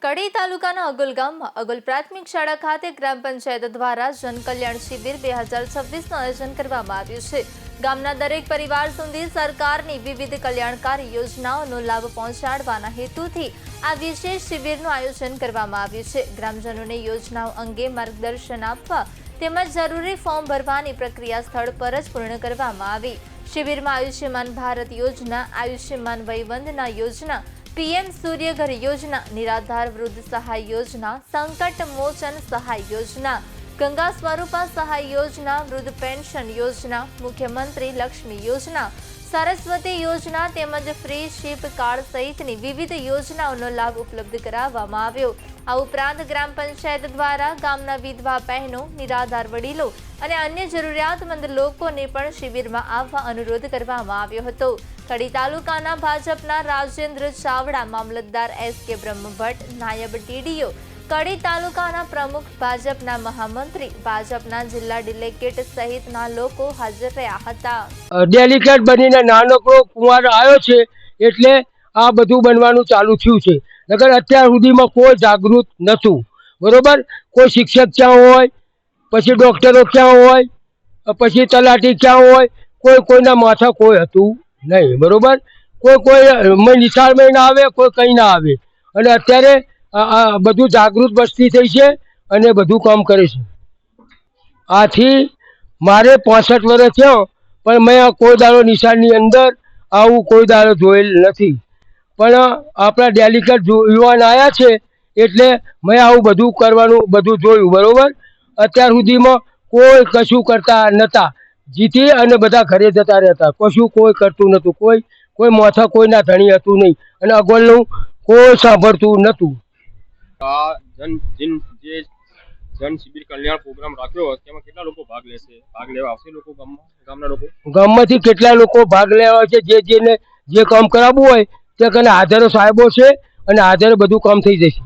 કડી તાલુકાના અગોલ ગામમાં અગોલ પ્રાથમિક શાળા ખાતે ગ્રામ પંચાયત દ્વારા જનકલ્યાણ શિબિર 2026નું આયોજન કરવામાં આવ્યું છે। ગામના દરેક પરિવાર સુધી સરકારની વિવિધ કલ્યાણકારી યોજનાઓનો લાભ પહોંચાડવાના હેતુથી આ વિશેષ શિબિરનું આયોજન કરવામાં આવ્યું છે। ગ્રામજનોને યોજનાઓ અંગે માર્ગદર્શન આપવા તેમજ જરૂરી ફોર્મ ભરવાની પ્રક્રિયા સ્થળ પર જ પૂર્ણ કરવામાં આવી। શિબિરમાં આયુષ્યમાન ભારત યોજના, આયુષ્યમાન વયવંદના યોજના, पीएम सूर्यघर योजना, निराधार वृद्ध सहाय योजना, संकट मोचन सहाय योजना, गंगा स्वरूपा सहाय योजना, वृद्ध पेंशन योजना, मुख्यमंत्री लक्ष्मी योजना, सरस्वती योजना તેમજ ફ્રી શિપ કાર્ડ સહિતની વિવિધ યોજનાઓનો લાભ ઉપલબ્ધ કરાવવામાં આવ્યો। આ ઉપરાંત ગ્રામ પંચાયત દ્વારા ગામના વિધવા બહેનો, નિરાધાર વડીલો અને અન્ય જરૂરિયાતમંદ લોકોને પણ શિબિરમાં આવવા અનુરોધ કરવામાં આવ્યો હતો। કડી તાલુકાના ભાજપના રાજેન્દ્ર ચાવડા, મામલતદાર એસ.કે. બ્રહ્મભટ્ટ, નાયબ ટીડીઓ કડી તાલુકાના પ્રમુખ, ભાજપના મહામંત્રી, ભાજપના જિલ્લા ડેલિગેટ સહિતના લોકો હાજર રહ્યા હતા। ડેલિગેટ બનીને નાનકડો કુંવાર આવ્યો છે એટલે આ બધું બનવાનું ચાલુ થયું છે, નકર અત્યાર સુધીમાં કોઈ જાગૃત નહોતું। બરોબર, કોઈ શિક્ષક ક્યાં હોય, પછી ડૉક્ટરો ક્યાં હોય, પછી તલાટી ક્યાં હોય, કોઈના માથા કોઈ હતું નહીં। બરોબર, કોઈ નિશાળમાં ના આવે, કોઈ કંઈ ના આવે, અને અત્યારે આ બધું જાગૃત વસ્તી થઈ છે અને બધું કામ કરે છે। આથી મારે 65 વર્ષ થયો પણ મેં કોઈ દાડો નિશાળની અંદર આવું કોઈ દાડો જોયેલ નથી, પણ આપણા ડેલિગેટ યુવાન આવ્યા છે એટલે મેં આવું બધું કરવાનું બધું જોયું। બરાબર, અત્યાર સુધીમાં કોઈ કશું કરતા નહોતા, જીતી અને બધા ઘરે જતા રહેતા, કશું કોઈ કરતું નહોતું, કોઈ માથા કોઈના ધણી હતું નહીં, અને અગવડનું કોઈ સાંભળતું નહોતું। જન શિબિર કલ્યાણ પ્રોગ્રામ રાખ્યો, તેમાં કેટલા લોકો ભાગ લેશે, ભાગ લેવા આવશે લોકો ગામના લોકો? ગામમાંથી કેટલા લોકો ભાગ લેવા છે, જે કામ કરાવવું હોય તે કને હાજર સાહેબો છે અને હાજર બધું કામ થઈ જશે।